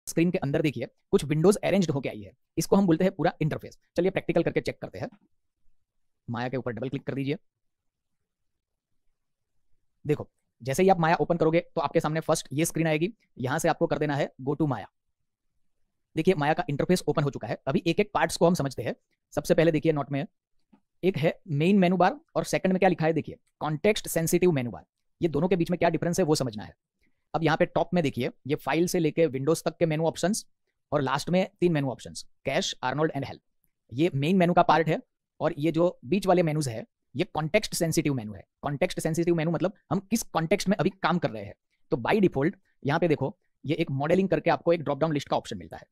Screen के अंदर देखिए कुछ विंडोज अरेंज्ड होकर आई है, इसको हम बोलते हैं पूरा इंटरफेस। चलिए प्रैक्टिकल करके चेक करते हैं। माया के ऊपर डबल क्लिक कर दीजिए। देखो जैसे ही आप माया ओपन करोगे तो आपके सामने फर्स्ट ये स्क्रीन आएगी, यहां से आपको कर देना है गो टू माया। देखिए माया का इंटरफेस ओपन हो चुका है। अभी एक एक पार्ट्स को हम समझते हैं। सबसे पहले देखिए नोट में एक है मेन मेनू बार और सेकंड में क्या लिखा है देखिए कॉन्टेक्स्ट सेंसिटिव मेनू बार। ये दोनों के बीच में क्या डिफरेंस है वो समझना है। अब यहाँ पे टॉप में देखिए ये फाइल से लेके विंडोज तक के मेनू ऑप्शंस और लास्ट में 3 मेनू options cash, Arnold and help. ये मेन मेनू का पार्ट है और ये जो बीच वाले मेनूज है ये कॉन्टेक्स्ट सेंसिटिव मेनू है। कॉन्टेक्स्ट सेंसिटिव मेनू मतलब हम किस कॉन्टेक्स्ट में अभी काम कर रहे हैं। तो बाय डिफॉल्ट यहाँ पे देखो ये एक मॉडलिंग करके आपको एक ड्रॉप डाउन लिस्ट का ऑप्शन मिलता है।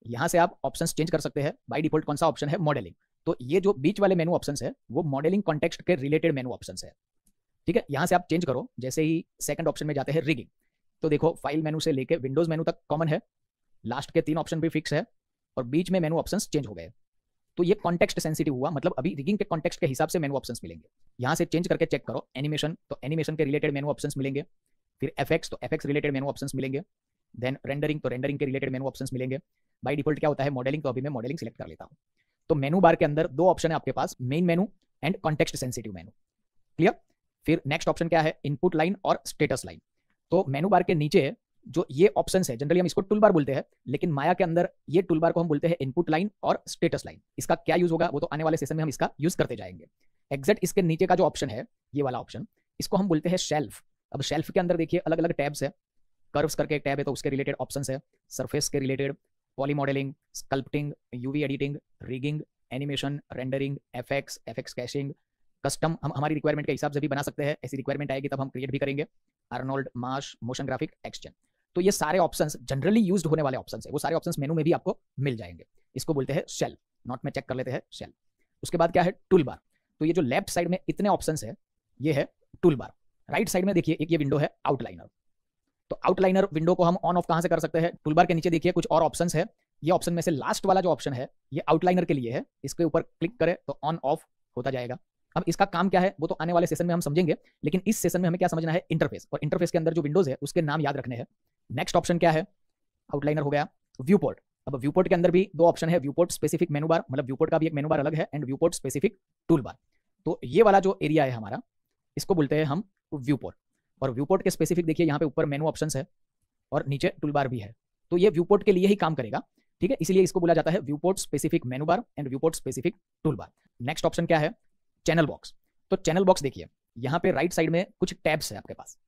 यहाँ से आप ऑप्शंस चेंज कर सकते हैं। बाय डिफॉल्ट कौन सा ऑप्शन है, मॉडलिंग। तो ये जो बीच वाले मेनू ऑप्शंस है वो मॉडलिंग कॉन्टेक्स्ट के रिलेटेड मेनू ऑप्शंस है। ठीक है, यहाँ से आप चेंज करो। जैसे ही सेकंड ऑप्शन में जाते हैं रिगिंग, तो देखो फाइल मेनू से लेके विंडोज मेनू तक कॉमन है, लास्ट के 3 ऑप्शन भी फिक्स है और बीच में मेनू ऑप्शंस चेंज हो गए। तो ये कॉन्टेक्स्ट सेंसिटिव हुआ, मतलब अभी रिगिंग के कॉन्टेक्स्ट के हिसाब से मेनू ऑप्शंस मिलेंगे। यहाँ से चेंज करके चेक करो एनिमेशन, तो एनिमेशन के रिलेटेड मेनू ऑप्शंस मिलेंगे। फिर एफएक्स, तो एफएक्स रिलेटेड मेनू ऑप्शंस मिलेंगे। देन रेंडरिंग, तो रेंडरिंग के रिलेटेड मेनू ऑप्शंस मिलेंगे। बाय डिफॉल्ट क्या होता है मॉडलिंग, तो अभी मैं मॉडलिंग सिलेक्ट कर लेता हूँ। तो मेनू बार के अंदर 2 ऑप्शन है आपके पास, main menu and context sensitive menu. Clear. फिर नेक्स्ट ऑप्शन क्या है, इनपुट लाइन और स्टेटस लाइन। तो मेनू बार के नीचे जो ये ऑप्शंस है जनरली हम इसको टूल बार बोलते हैं, लेकिन माया के अंदर ये टूल बार को हम बोलते हैं इनपुट लाइन और स्टेटस लाइन। इसका क्या यूज होगा वो तो आने वाले सेशन में हम इसका यूज करते जाएंगे। एग्जैक्ट इसके नीचे का जो ऑप्शन है ये वाला ऑप्शन, इसको हम बोलते हैं शेल्फ। अब शेल्फ के अंदर देखिए अलग अलग टैब्स है। कर्व्स करके एक टैब है तो उसके रिलेटेड ऑप्शंस है, सरफेस के related, poly modelling, sculpting, UV editing, rigging, animation, rendering, FX, FX caching, custom. हम हमारी रिक्वायरमेंट के हिसाब से भी बना सकते हैं, ऐसी रिक्वायरमेंट आएगी तब हम क्रिएट भी करेंगे, Arnold, Marsh, motion graphic, exchange. तो ये सारे ऑप्शंस जनरली यूज्ड होने वाले ऑप्शंस है, वो सारे ऑप्शंस मेनू में भी आपको मिल जाएंगे। इसको बोलते हैं शेल। नोट में चेक कर लेते हैं शेल। उसके बाद क्या है टूल बार। तो ये जो लेफ्ट साइड में इतने ऑप्शंस है ये है टूल बार। राइट साइड में देखिए एक ये विंडो है आउटलाइनर। तो आउटलाइनर विंडो को हम ऑन ऑफ कहां से कर सकते हैं, टूल बार के नीचे देखिए कुछ और ऑप्शंस है। ये ऑप्शन में से लास्ट वाला जो ऑप्शन है ये आउटलाइनर के लिए है, इसके ऊपर क्लिक करें तो ऑन ऑफ होता जाएगा। अब इसका काम क्या है वो तो आने वाले सेशन में हम समझेंगे, लेकिन इस सेशन में हमें क्या समझना है, इंटरफेस। और इंटरफेस के अंदर जो विंडोज है उसके नाम याद रखने हैं। नेक्स्ट ऑप्शन क्या है, आउटलाइनर हो गया। View port. अब व्यू पोर्ट के अंदर भी 2 ऑप्शन है, व्यू पोर्ट स्पेसिफिक मेनू बार, मतलब व्यू पोर्ट का भी एक मेनू बार अलग है, and view port specific tool bar. तो ये वाला जो एरिया है हमारा इसको बोलते हैं हम व्यू पोर्ट। और व्यू पोर्ट के स्पेसिफिक देखिए यहाँ पे ऊपर मेनू ऑप्शंस है और नीचे टूल बार भी है। तो ये व्यू पोर्ट के लिए ही काम करेगा, ठीक है, इसलिए इसको बोला जाता है view port specific menu bar and view port specific tool bar. Next option क्या है, चैनल बॉक्स। तो चैनल बॉक्स देखिए यहाँ पे राइट साइड में कुछ टैब्स है आपके पास,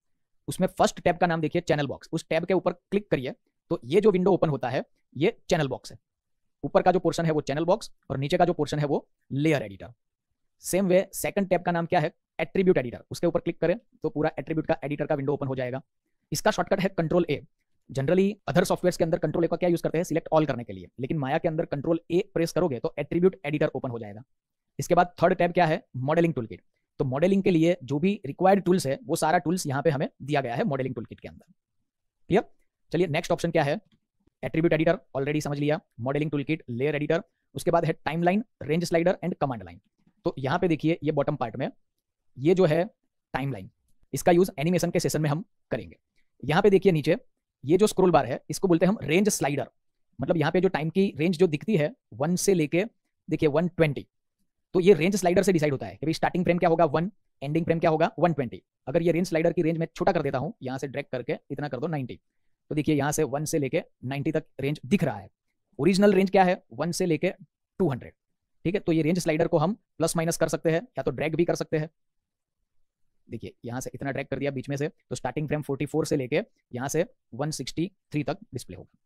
उसमें फर्स्ट टैब का नाम देखिए चैनल बॉक्स। उस टैब के ऊपर क्लिक करिए तो ये जो विंडो ओपन होता है ये चैनल बॉक्स है। ऊपर का जो पोर्शन है वो चैनल बॉक्स और नीचे का जो पोर्शन है वो layer editor. Same way second tab का नाम क्या है, एट्रीब्यूट एडिटर। उसके ऊपर क्लिक करें तो पूरा एट्रीब्यूट का एडिटर का विंडो ओपन हो जाएगा। इसका शॉर्टकट है कंट्रोल ए। जनरली अदर सॉफ्टवेयर्स के अंदर कंट्रोल ए का क्या यूज करते हैं, सिलेक्ट ऑल करने के लिए, लेकिन माया के अंदर कंट्रोल ए प्रेस करोगे तो एट्रीब्यूट एडिटर ओपन हो जाएगा। इसके बाद थर्ड टैब क्या है, मॉडलिंग टूल किट। तो मॉडलिंग के लिए जो भी रिक्वायर्ड टूल्स है वो सारा टूल्स यहाँ पे हमें दिया गया है मॉडलिंग टूल किट के अंदर। क्लियर। चलिए नेक्स्ट ऑप्शन क्या है, एट्रीब्यूट एडिटर ऑलरेडी समझ लिया, modelling tool kit, layer editor. उसके बाद है timeline, range slider and command line. तो यहाँ पे देखिए ये बॉटम पार्ट में ये जो है टाइमलाइन, इसका यूज एनिमेशन के सेशन में हम करेंगे। यहाँ पे देखिए नीचे ये जो स्क्रॉल बार है इसको बोलते हैं हम रेंज स्लाइडर। मतलब यहाँ पे जो टाइम की रेंज जो दिखती है 1 से लेके देखिए 120, तो ये रेंज स्लाइडर से डिसाइड होता है कि स्टार्टिंग फ्रेम क्या होगा 1, एंडिंग फ्रेम क्या होगा 120। अगर ये रेंज स्लाइडर की रेंज में छोटा कर देता हूँ, यहाँ से ड्रैग करके इतना कर दो 90, तो देखिए यहाँ से 1 से लेके 90 तक रेंज दिख रहा है। ओरिजिनल रेंज क्या है 1 से लेके 200, ठीक है। तो ये रेंज स्लाइडर को हम प्लस माइनस कर सकते हैं या तो ड्रैग भी कर सकते हैं। देखिए यहाँ से इतना ड्रैग कर दिया बीच में से, तो स्टार्टिंग फ्रेम 44 से लेके यहाँ से 163 तक डिस्प्ले होगा।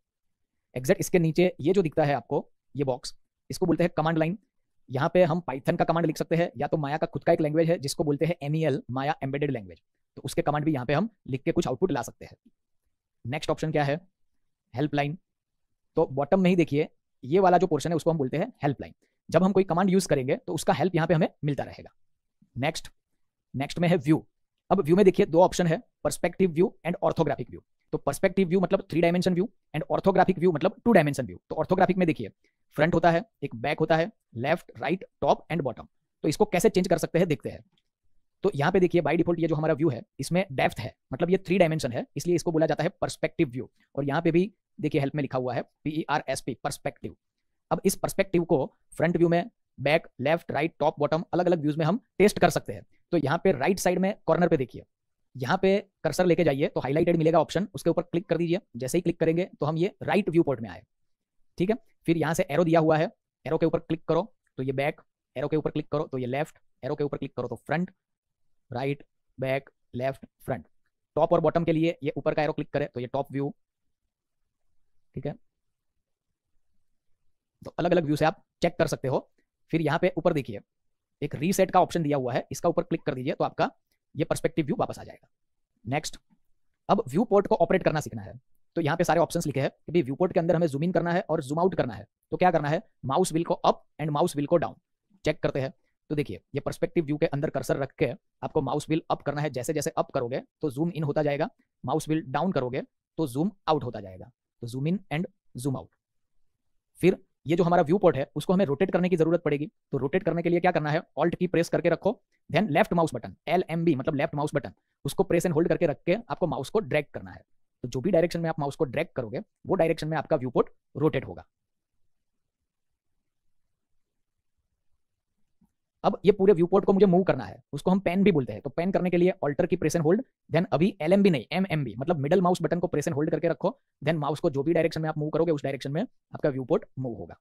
एग्जैक्ट इसके नीचे ये जो दिखता है आपको ये बॉक्स, इसको बोलते हैं कमांड लाइन। यहाँ पे हम पाइथन का कमांड लिख सकते हैं या तो माया का खुद का एक लैंग्वेज है जिसको बोलते हैं MEL, माया एम्बेडेड लैंग्वेज। तो उसके कमांड भी यहाँ पे हम लिख के कुछ आउटपुट ला सकते हैं। नेक्स्ट ऑप्शन क्या है, हेल्पलाइन। तो बॉटम में ही देखिए ये वाला जो पोर्शन है उसको हम बोलते हैं हेल्पलाइन। जब हम कोई कमांड यूज करेंगे तो उसका हेल्प यहाँ पे हमें मिलता रहेगा। नेक्स्ट में है व्यू। अब व्यू में देखिए 2 ऑप्शन है, perspective view and orthographic view. तो पर्सपेक्टिव व्यू मतलब 3 dimension view and orthographic view मतलब 2 डायमेंशन व्यू। तो ऑर्थोग्राफिक में देखिए फ्रंट होता है, एक बैक होता है, left, right, top and bottom. तो इसको कैसे चेंज कर सकते हैं देखते हैं। तो यहाँ पे देखिए बाय डिफॉल्ट ये जो हमारा व्यू है इसमें डेप्थ है, मतलब ये 3 डायमेंशन है, इसलिए इसको बोला जाता है पर्सपेक्टिव व्यू। और यहाँ पे भी देखिए हेल्प में लिखा हुआ है PERSP, पर्सपेक्टिव। अब इस पर्सपेक्टिव को फ्रंट व्यू में, back, left, right, top, bottom, अलग अलग व्यूज में हम टेस्ट कर सकते हैं। तो यहाँ पे राइट साइड में कॉर्नर पे देखिए, यहाँ पे कर्सर लेके जाइए तो हाईलाइटेड मिलेगा ऑप्शन, उसके ऊपर क्लिक कर दीजिए। जैसे ही क्लिक करेंगे तो हम ये राइट व्यू पोर्ट में आए, ठीक है। फिर यहाँ से एरो दिया हुआ है, एरो के ऊपर क्लिक करो तो ये बैक, एरो के ऊपर क्लिक करो तो ये लेफ्ट, एरो के ऊपर क्लिक करो तो front, right, back, left, front. Top और बॉटम के लिए ये ऊपर का एरो क्लिक करें तो ये टॉप व्यू, ठीक है। तो अलग अलग व्यू से आप चेक कर सकते हो। फिर यहाँ पे ऊपर देखिए एक रीसेट का ऑप्शन दिया हुआ है, इसका ऊपर क्लिक कर दीजिए तो आपका ये पर्सपेक्टिव व्यू वापस आ जाएगा। नेक्स्ट, अब व्यू पोर्ट को ऑपरेट करना सीखना है। तो यहाँ पे सारे ऑप्शंस लिखे हैं कि भाई व्यू पोर्ट के अंदर हमें जूम इन करना है और जूम आउट करना है। तो क्या करना है, माउस व्हील को अप एंड माउस व्हील को डाउन। चेक करते हैं तो देखिए ये पर्सपेक्टिव व्यू के अंदर कर्सर रख के आपको माउस व्हील अप करना है। जैसे जैसे अप करोगे तो जूम इन होता जाएगा, माउस व्हील डाउन करोगे तो जूम आउट होता जाएगा। तो zoom in and zoom out. फिर ये जो हमारा व्यू पोर्ट है उसको हमें रोटेट करने की जरूरत पड़ेगी। तो रोटेट करने के लिए क्या करना है, ऑल्ट की प्रेस करके रखो, then left mouse button, LMB मतलब लेफ्ट माउस बटन, उसको प्रेस एंड होल्ड करके रख के आपको माउस को ड्रैग करना है। तो जो भी डायरेक्शन में आप माउस को ड्रैग करोगे वो डायरेक्शन में आपका व्यू पोर्ट रोटेट होगा। अब ये पूरे व्यू पोर्ट को मुझे मूव करना है, उसको हम पेन भी बोलते हैं। तो पेन करने के लिए ऑल्टर की प्रेस एंड होल्ड, देन अभी LMB नहीं MMB मतलब मिडल माउस बटन को प्रेस एंड होल्ड करके रखो, देन माउस को जो भी डायरेक्शन में आप मूव करोगे उस डायरेक्शन में आपका व्यू पोर्ट मूव होगा।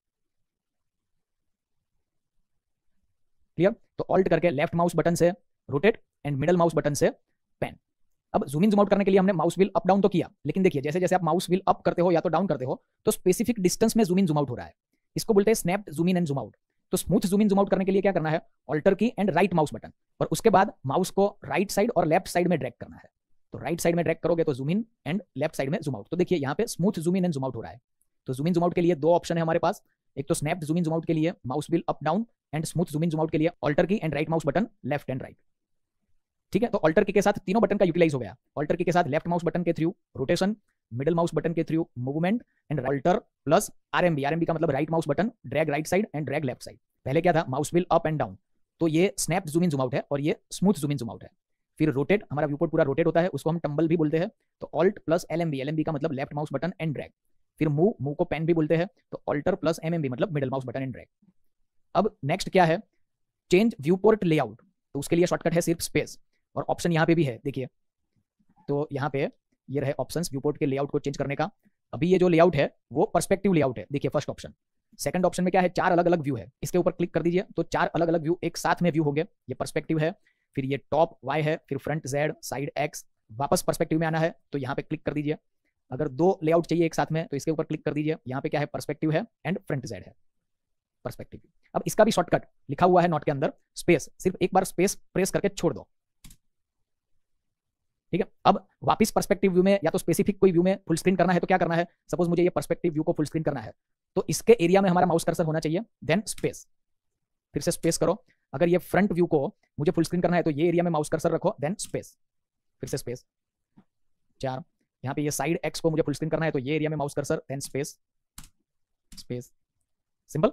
क्लियर। तो ऑल्ट करके लेफ्ट माउस बटन से rotate and middle mouse button से पेन। अब जूम इन जूम आउट करने के लिए हमने माउस व्हील अप डाउन तो किया, लेकिन देखिए जैसे जैसे आप माउस व्हील अप करते हो या तो डाउन करते हो तो स्पेसिफिक डिस्टेंस में जूम इन जूम आउट हो रहा है। इसको बोलते हैं snapped zoom in and zoom out. तो smooth zoom in zoom out करने के लिए क्या करना है, ऑल्टर की एंड राइट माउस बटन, और उसके बाद माउस को राइट साइड और लेफ्ट साइड में ड्रैग करना है। तो राइट साइड में ड्रैग करोगे तो zoom in and left side में जूम आउट। तो देखिए यहाँ पे smooth zoom in and zoom out हो रहा है। तो जूम इन जूम आउट के लिए दो ऑप्शन है हमारे पास, एक तो snapped zoom in zoom out के लिए mouse wheel up down and smooth zoom in zoom out के लिए ऑल्टर की and right mouse button left and right. ठीक है। तो ऑल्टर की के साथ तीनों बटन का यूटिलाइज हो गया। ऑल्टर की के साथ लेफ्ट माउस बटन के through rotation, middle mouse button के through movement and alter plus RMB का मतलब right mouse button drag right side and drag left side. पहले क्या था, mouse wheel up and down. तो ये snap zoom in zoom out है और ये smooth zoom in zoom out है। फिर रोटेट, हमारा व्यू पोर्ट पूरा रोटेट होता है, उसको हम टम्बल भी बोलते हैं। तो ऑल्ट प्लस LMB का मतलब left mouse button and drag. फिर मूव को पेन भी बोलते हैं। तो ऑल्टर प्लस MMB मतलब middle mouse button and drag. अब नेक्स्ट क्या है, चेंज व्यू पोर्ट लेआउट। तो उसके लिए शॉर्टकट है सिर्फ स्पेस, और ऑप्शन यहाँ पे भी है देखिए। तो यहाँ पे ये रहे ऑप्शंस व्यू पोर्ट के लेआउट को चेंज करने का। अभी ये जो लेआउट है वो पर्सपेक्टिव लेआउट है, देखिए फर्स्ट ऑप्शन। सेकंड ऑप्शन में क्या है, 4 अलग अलग व्यू है, इसके ऊपर क्लिक कर दीजिए तो 4 अलग अलग व्यू एक साथ में व्यू होंगे, ये पर्सपेक्टिव है। फिर ये टॉप Y है, फिर फ्रंट Z, साइड X, वापस पर्सपेक्टिव में आना है तो यहाँ पे क्लिक कर दीजिए। अगर 2 लेआउट चाहिए एक साथ में तो इसके ऊपर क्लिक कर दीजिए। यहाँ पे क्या है, पर्सपेक्टिव है एंड फ्रंट Z है, पर्सपेक्टिव। अब इसका भी शॉर्टकट लिखा हुआ है नोट के अंदर, स्पेस, सिर्फ एक बार स्पेस प्रेस करके छोड़ दो। ठीक है। अब वापस पर्सपेक्टिव व्यू में या तो स्पेसिफिक कोई व्यू में फुल स्क्रीन करना है तो क्या करना है, सपोज मुझे ये पर्सपेक्टिव व्यू को फुल स्क्रीन करना है तो इसके एरिया में हमारा माउस कर्सर होना चाहिए, देन स्पेस, फिर से स्पेस करो। अगर ये फ्रंट व्यू को मुझे फुल स्क्रीन करना है तो ये एरिया में माउस कर्सर रखो, देन स्पेस, फिर से स्पेस 4। यहाँ पे ये साइड X को मुझे फुल स्क्रीन करना है तो ये एरिया में mouse cursor, then space, space, simple.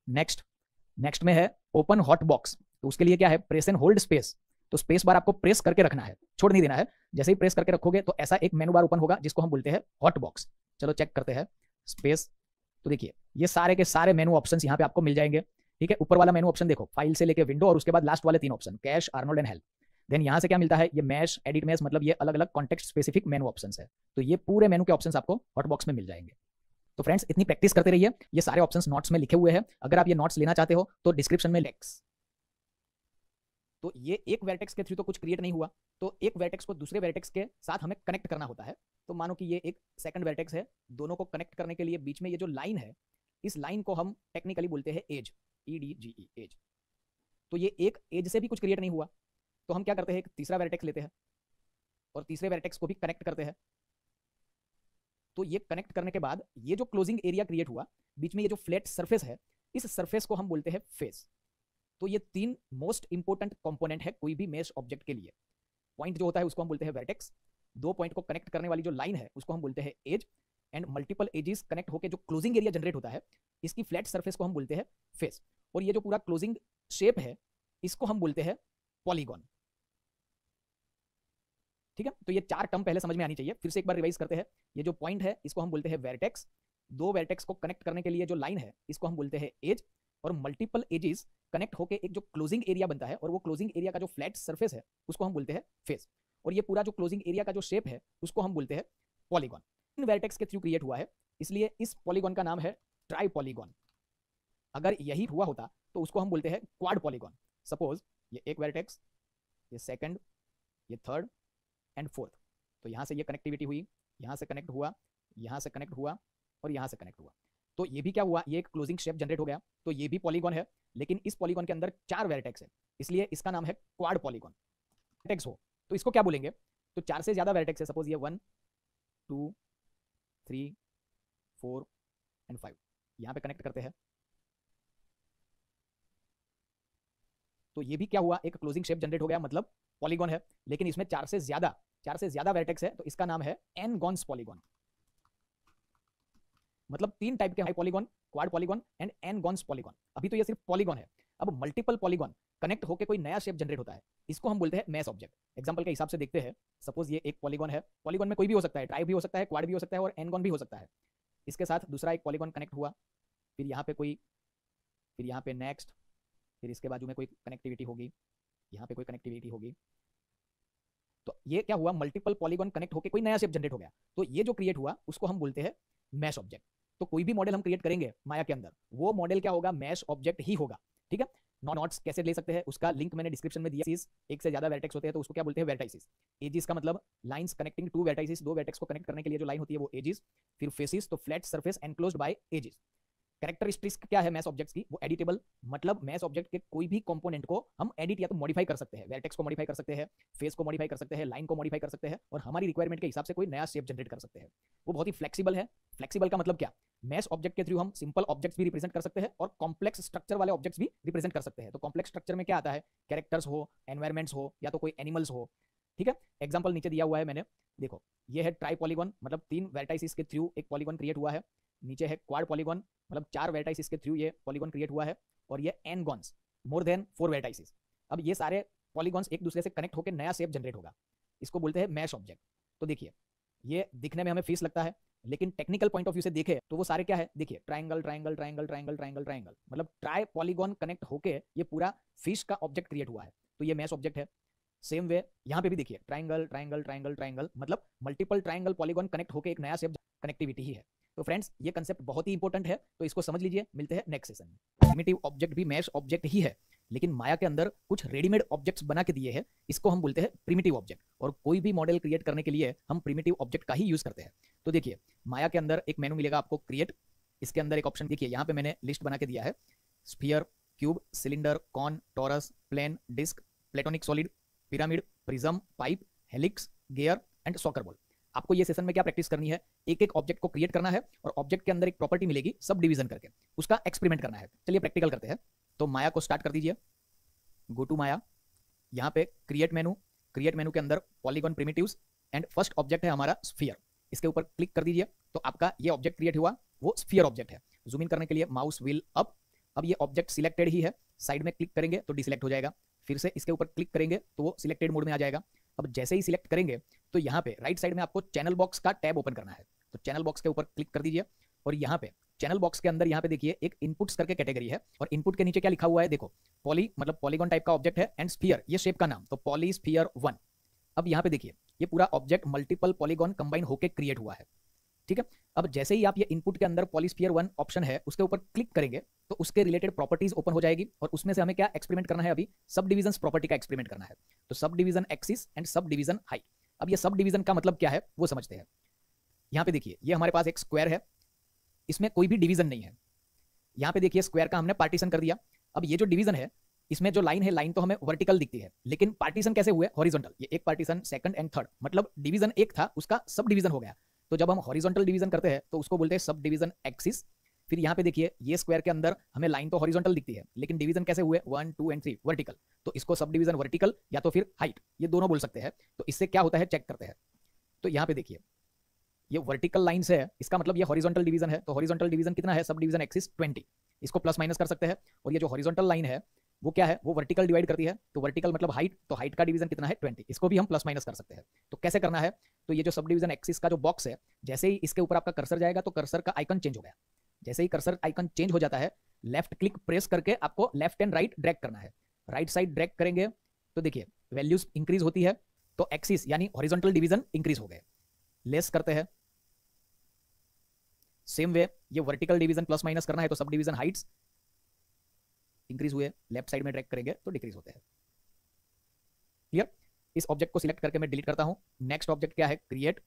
Next में है ओपन हॉट बॉक्स। तो उसके लिए क्या है, प्रेस एंड होल्ड स्पेस। तो स्पेस बार आपको प्रेस करके रखना है, छोड़ नहीं देना है। जैसे ही प्रेस करके रखोगे तो ऐसा एक मेनू बार ओपन होगा जिसको हम बोलते हैं हॉट बॉक्स। चलो चेक करते हैं, स्पेस। तो देखिए ये सारे के सारे मेनू ऑप्शंस यहाँ पे आपको मिल जाएंगे। ठीक है। ऊपर वाला मेनू ऑप्शन देखो, फाइल से लेके विंडो, और उसके बाद लास्ट वाले 3 option, cache, Arnold and help. Then यहाँ से क्या मिलता है, ये मैश, एडिट मैश, मतलब ये अलग अलग कॉन्टेक्स्ट स्पेसिफिक मेनू ऑप्शंस है। तो ये पूरे मेनू के ऑप्शंस आपको हॉट बॉक्स में मिल जाएंगे। तो फ्रेंड्स इतनी प्रैक्टिस करते रहिए, ये सारे ऑप्शंस नोट्स में लिखे हुए हैं। अगर आप ये नोट्स लेना चाहते हो तो डिस्क्रिप्शन में लिंक्स। तो ये एक वर्टेक्स के थ्रू तो कुछ क्रिएट नहीं हुआ, तो एक वर्टेक्स को दूसरे वर्टेक्स के साथ हमें कनेक्ट करना होता है। तो मानो कि ये एक सेकंड वर्टेक्स है, दोनों को कनेक्ट करने के लिए बीच में ये जो लाइन है, इस लाइन को हम टेक्निकली बोलते हैं एज, EDGE, एज। तो ये एक एज से भी कुछ क्रिएट नहीं हुआ, तो हम क्या करते हैं, एक तीसरा वर्टेक्स लेते हैं और तीसरे वर्टेक्स को भी कनेक्ट करते हैं। तो ये कनेक्ट करने के बाद ये जो क्लोजिंग एरिया क्रिएट हुआ, बीच में ये जो फ्लैट सरफेस है, इस सरफेस को हम बोलते हैं फेस। तो ये 3 मोस्ट इंपोर्टेंट कंपोनेंट है कोई भी मेश ऑब्जेक्ट के लिए। पॉइंट जो होता है उसको हम बोलते हैं वर्टेक्स, 2 पॉइंट को कनेक्ट करने वाली जो लाइन है उसको हम बोलते हैं edge, and multiple edges connect होकर जो क्लोजिंग एरिया जनरेट होता है, इसकी फ्लैट सरफेस को हम बोलते हैं फेस। और ये जो पूरा क्लोजिंग शेप है इसको हम बोलते हैं पॉलीगॉन। ठीक है, तो ये 4 टर्म पहले समझ में आनी चाहिए। फिर से एक बार रिवाइज करते हैं। ये जो पॉइंट है इसको हम बोलते हैं वर्टेक्स, 2 वर्टेक्स को कनेक्ट करने के लिए जो लाइन है इसको हम बोलते हैं एज, और मल्टीपल एजेस कनेक्ट होकर एक जो क्लोजिंग एरिया बनता है और वो क्लोजिंग एरिया का जो फ्लैट सरफेस है उसको हम बोलते हैं फेस, और ये पूरा जो क्लोजिंग एरिया का जो शेप है उसको हम बोलते हैं पॉलीगॉन। इन वर्टेक्स के थ्रू क्रिएट हुआ है, इसलिए इस पॉलीगॉन का नाम है ट्राई पॉलीगॉन। अगर यही हुआ होता तो उसको हम बोलते हैं क्वाड पॉलीगॉन। सपोज ये एक वर्टेक्स, ये सेकंड, ये थर्ड एंड फोर्थ, तो यहां से ये कनेक्टिविटी हुई, यहां से कनेक्ट हुआ, यहां से कनेक्ट हुआ और यहां से कनेक्ट हुआ, तो ये भी क्या हुआ, ये एक क्लोजिंग शेप जनरेट हो गया। तो ये भी पॉलीगॉन है, लेकिन इस पॉलीगॉन के अंदर 4 वर्टेक्स है, इसलिए इसका नाम है क्वाड पॉलीगॉन। वर्टेक्स हो तो इसको क्या बोलेंगे, तो 4 से ज्यादा वर्टेक्स है, सपोज ये 1 2 3 4 एंड 5, यहां पे कनेक्ट करते हैं, तो ये भी क्या हुआ, एक क्लोजिंग शेप जनरेट हो गया, मतलब पॉलीगॉन है। लेकिन इसमें 4 से ज्यादा वर्टेक्स है, तो इसका नाम है एन-गॉन्स पॉलीगॉन। मतलब 3 टाइप के high polygon, quad polygon and N-gones polygon. अभी तो ये सिर्फ पॉलीगॉन है, अब मल्टीपल पॉलीगॉन कनेक्ट होकर कोई नया शेप जनरेट होता है, इसको हम बोलते हैं मैश ऑब्जेक्ट। एग्जांपल के हिसाब से देखते हैं, सपोज ये एक पॉलीगॉन है, पॉलीगॉन में कोई भी हो सकता है, ट्राई भी हो सकता है, क्वाड भी हो सकता है और एन-गॉन भी हो सकता है। इसके साथ दूसरा एक पॉलीगॉन कनेक्ट हुआ, फिर यहाँ पे कोई, फिर यहाँ पे नेक्स्ट, फिर इसके बाजू में कोई कनेक्टिविटी होगी, यहाँ पे कोई कनेक्टिविटी होगी, तो ये क्या हुआ, मल्टीपल पॉलीगॉन कनेक्ट होकर कोई नया शेप जनरेट हो गया। तो ये जो क्रिएट हुआ उसको हम बोलते हैं मैश ऑब्जेक्ट। तो कोई भी मॉडल हम क्रिएट करेंगे माया के अंदर, वो मॉडल क्या होगा, मैश ऑब्जेक्ट ही होगा। ठीक है, नोट्स कैसे ले सकते हैं उसका लिंक मैंने डिस्क्रिप्शन में दिया। एक से ज्यादा वर्टेक्स होते हैं तो उसको क्या बोलते हैं, वर्टाइसिस। एजिस का मतलब lines connecting to vertices, 2 vertex को कनेक्ट करने के लिए जो लाइन होती है वो एजिस। फिर फेसिस, तो flat surface enclosed by edges. Characteristics क्या है मैश ऑब्जेक्ट्स की, वो एडिटेबल, मतलब मैश ऑब्जेक्ट के कोई भी कंपोनेंट को हम एडिट या तो मॉडिफाई कर सकते हैं, वर्टेक्स को मॉडिफाई कर सकते हैं, फेस को मॉडिफाई कर सकते हैं, लाइन को मॉडिफाई कर सकते हैं, और हमारी रिक्वायरमेंट के हिसाब से कोई नया शेप जनरेट कर सकते हैं। वो बहुत ही फ्लेक्सिबल है। फ्लेक्सिबल का मतलब क्या, मैश ऑब्जेक्ट के थ्रू हम सिंपल ऑब्जेक्ट्स भी रिप्रेजेंट कर सकते हैं और कॉम्प्लेक्स स्ट्रक्चर वाले ऑब्जेक्ट्स भी रिप्रेजेंट कर सकते हैं। तो कॉम्प्लेक्स स्ट्रक्चर में क्या आता है, कैरेक्टर्स हो, एनवायरमेंट्स हो, या तो कोई एनिमल्स हो। ठीक है, एग्जांपल नीचे दिया हुआ है मैंने, देखो ये है ट्राई पॉलीगॉन, मतलब 3 वर्टाइसिस के थ्रू एक पॉलीगॉन क्रिएट हुआ है। नीचे है क्वाड पॉलीगॉन, मतलब 4 वर्टाइसिस के थ्रू ये पॉलीगॉन क्रिएट हुआ है। और ये एन-गॉन्स, मोर देन 4 वर्टाइसिस। अब ये सारे पॉलीगॉन्स एक दूसरे से कनेक्ट होकर नया शेप जनरेट होगा, इसको बोलते हैं मैश ऑब्जेक्ट। तो देखिए ये दिखने में हमें फिश लगता है, लेकिन टेक्निकल पॉइंट ऑफ व्यू से देखें तो वो सारे क्या है, देखिए triangle triangle triangle triangle triangle triangle, मतलब ट्राई पॉलीगॉन कनेक्ट होकर ये पूरा फिश का ऑब्जेक्ट क्रिएट हुआ है, तो ये मैश ऑब्जेक्ट है। सेम वे यहाँ पे भी देखिए ट्रायंगल ट्रायंगल ट्रायंगल ट्रायंगल, मतलब मल्टीपल ट्रायंगल पॉलीगॉन कनेक्ट होकर एक नया शेप, कनेक्टिविटी ही है। तो फ्रेंड्स ये कंसेप्ट बहुत ही इंपॉर्टेंट है, तो इसको समझ लीजिए। मिलते हैं नेक्स्ट सेशन में। प्रिमिटिव ऑब्जेक्ट भी मैश ऑब्जेक्ट ही है, लेकिन माया के अंदर कुछ रेडीमेड ऑब्जेक्ट्स बना के दिए हैं, इसको हम बोलते हैं प्रिमिटिव ऑब्जेक्ट। और कोई भी मॉडल क्रिएट करने के लिए हम प्रिमिटिव ऑब्जेक्ट का ही यूज करते हैं। तो देखिए माया के अंदर एक मेनू मिलेगा आपको, क्रिएट, इसके अंदर एक ऑप्शन देखिए, यहाँ पे मैंने लिस्ट बना के दिया है, sphere, cube, cylinder, cone, torus, plane, disc, platonic solid, pyramid, prism, pipe, helix, gear and soccer ball. आपको ये सेशन में क्या प्रैक्टिस करनी है, एक एक ऑब्जेक्ट को क्रिएट करना है और ऑब्जेक्ट के अंदर एक प्रॉपर्टी मिलेगी, सब डिवीजन करके उसका एक्सपेरिमेंट करना है। चलिए प्रैक्टिकल करते हैं। तो माया को स्टार्ट कर दीजिए, गो टू माया, यहाँ पे क्रिएट मेनू, क्रिएट मेनू के अंदर polygon primitives and first object है हमारा स्फीयर, इसके ऊपर क्लिक कर दीजिए तो आपका ये ऑब्जेक्ट क्रिएट हुआ, वो स्फीयर ऑब्जेक्ट है। जूम इन करने के लिए माउस व्हील अप। अब ये ऑब्जेक्ट सिलेक्टेड ही है, साइड में क्लिक करेंगे तो डिसेलेक्ट हो जाएगा, फिर से इसके ऊपर क्लिक करेंगे तो वो सिलेक्टेड मोड में आ जाएगा। अब जैसे ही सिलेक्ट करेंगे तो यहाँ पे राइट साइड में आपको चैनल बॉक्स का टैब ओपन करना है, तो चैनल बॉक्स के ऊपर क्लिक कर दीजिए और यहाँ पे चैनल बॉक्स के अंदर यहाँ पे देखिए एक इनपुट्स करके कैटेगरी है, और इनपुट के नीचे क्या लिखा हुआ है, देखो पॉली मतलब पॉलीगॉन टाइप का ऑब्जेक्ट है, एंड स्फीयर ये शेप का नाम, तो पॉली स्फीयर 1। अब यहाँ पे देखिए ये पूरा ऑब्जेक्ट मल्टीपल पॉलीगॉन कंबाइन होकर क्रिएट हुआ है। ठीक है, अब जैसे ही आप ये इनपुट के अंदर पॉलीस्फीयर 1 ऑप्शन है उसके ऊपर क्लिक करेंगे तो उसके रिलेटेड प्रॉपर्टीज ओपन हो जाएगी, और उसमें से हमें क्या एक्सपेरिमेंट करना है, अभी सब डिविजन प्रॉपर्टी का एक्सपेरिमेंट करना है। तो sub division axis and sub division height. अब ये सब डिविजन का मतलब क्या है वो समझते हैं। यहाँ पे देखिए ये हमारे पास एक स्क्वायर है, इसमें कोई भी डिवीजन नहीं है। यहाँ पे देखिए स्क्वायर का हमने पार्टीशन कर दिया। अब ये जो डिवीजन है इसमें जो लाइन है, लाइन तो हमें वर्टिकल दिखती है, लेकिन पार्टीशन कैसे हुए, हॉरिजॉन्टल। ये एक पार्टीशन, सेकंड एंड थर्ड, मतलब डिवीजन एक था उसका सब डिवीजन हो गया। तो जब हम हॉरिजॉन्टल डिवीजन करते हैं तो उसको बोलते हैं सब डिवीजन एक्सिस। फिर यहाँ पे देखिए ये स्क्वायर के अंदर हमें लाइन तो हॉरिजॉन्टल दिखती है, लेकिन डिवीजन कैसे हुए, 1 2 एंड 3 वर्टिकल, तो इसको सब डिवीजन वर्टिकल या तो फिर हाइट, ये दोनों बोल सकते हैं। तो इससे क्या होता है चेक करते हैं। तो यहाँ पे देखिए ये वर्टिकल लाइन से है, इसका मतलब ये हॉरिजॉन्टल डिवीजन है। तो हॉरिजॉन्टल डिवीजन कितना है, सब डिवीजन एक्सिस 20, इसको प्लस माइनस कर सकते हैं। और ये जो हॉरिजॉन्टल लाइन है वो क्या है, वो वर्टिकल डिवाइड करती है, तो वर्टिकल मतलब हाइट, तो हाइट का डिवीजन कितना है 20, इसको भी हम प्लस माइनस कर सकते हैं। तो कैसे करना है, तो ये जो सब डिवीजन एक्सिस का जो बॉक्स है, जैसे ही इसके ऊपर आपका कर्सर जाएगा तो कर्सर का आइकन चेंज हो गया। जैसे ही कर्सर आइकन चेंज हो जाता है, लेफ्ट क्लिक प्रेस करके आपको लेफ्ट एंड राइट ड्रैग करना है। राइट साइड ड्रैग करेंगे तो देखिए वैल्यूज इंक्रीज होती है, तो एक्सिस यानी हॉरिजॉन्टल डिवीजन इंक्रीज हो गए। लेस करते हैं, सेम वे ये वर्टिकल डिवीजन प्लस माइनस करना है, तो सब डिवीजन हाइट्स इंक्रीज हुए, लेफ्ट साइड में ड्रैग करेंगे तो डिक्रीज होते हैं। क्लियर। इस ऑब्जेक्ट को सिलेक्ट करके मैं डिलीट करता हूं। नेक्स्ट ऑब्जेक्ट क्या है, create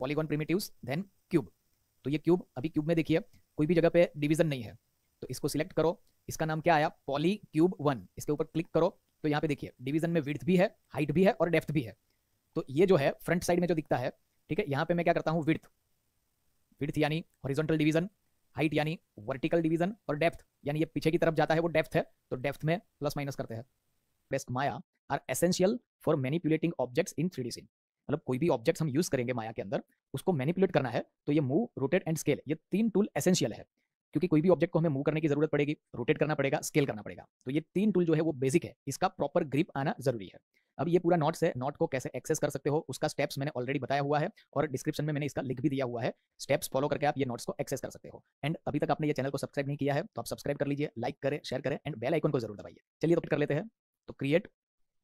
polygon primitives then cube. तो ये क्यूब, अभी क्यूब में देखिए कोई भी जगह पे डिवीजन नहीं है, तो इसको सिलेक्ट करो, इसका नाम क्या आया, पॉली क्यूब 1। इसके ऊपर क्लिक करो तो यहाँ पे देखिए डिवीजन में विड्थ भी है, हाइट भी है और डेप्थ भी है। तो ये जो है फ्रंट साइड में जो दिखता है, ठीक है, यहाँ पे मैं क्या करता हूँ, विड्थ, विड्थ यानी हॉरिजॉन्टल डिवीजन, हाइट यानी वर्टिकल डिवीजन और डेप्थ यानी ये पीछे की तरफ जाता है वो डेप्थ है, तो डेप्थ में प्लस माइनस करते हैं। Best Maya are essential for manipulating objects in 3D scene. मतलब कोई भी ऑब्जेक्ट हम यूज करेंगे माया के अंदर, उसको मैनिपुलेट करना है तो ये मूव, रोटेट एंड स्केल, ये 3 टूल एसेंशियल है। क्योंकि कोई भी ऑब्जेक्ट को हमें मूव करने की जरूरत पड़ेगी, रोटेट करना पड़ेगा, स्केल करना पड़ेगा, तो ये 3 टूल जो है वो बेसिक है, इसका प्रॉपर ग्रिप आना जरूरी है। अब ये पूरा नोट्स है, नोट को कैसे एक्सेस कर सकते हो उसका स्टेप्स मैंने ऑलरेडी बताया हुआ है और डिस्क्रिप्शन में मैंने इसका लिंक भी दिया हुआ है। स्टेप्स फॉलो करके आप ये नोट्स को एक्सेस कर सकते हो। एंड अभी तक आपने ये चैनल को सब्सक्राइब नहीं किया है तो आप सब्सक्राइब कर लीजिए, लाइक करें, शेयर करें एंड बेल आइकन को जरूर दबाइए। चलिए तो कर लेते हैं। तो क्रिएट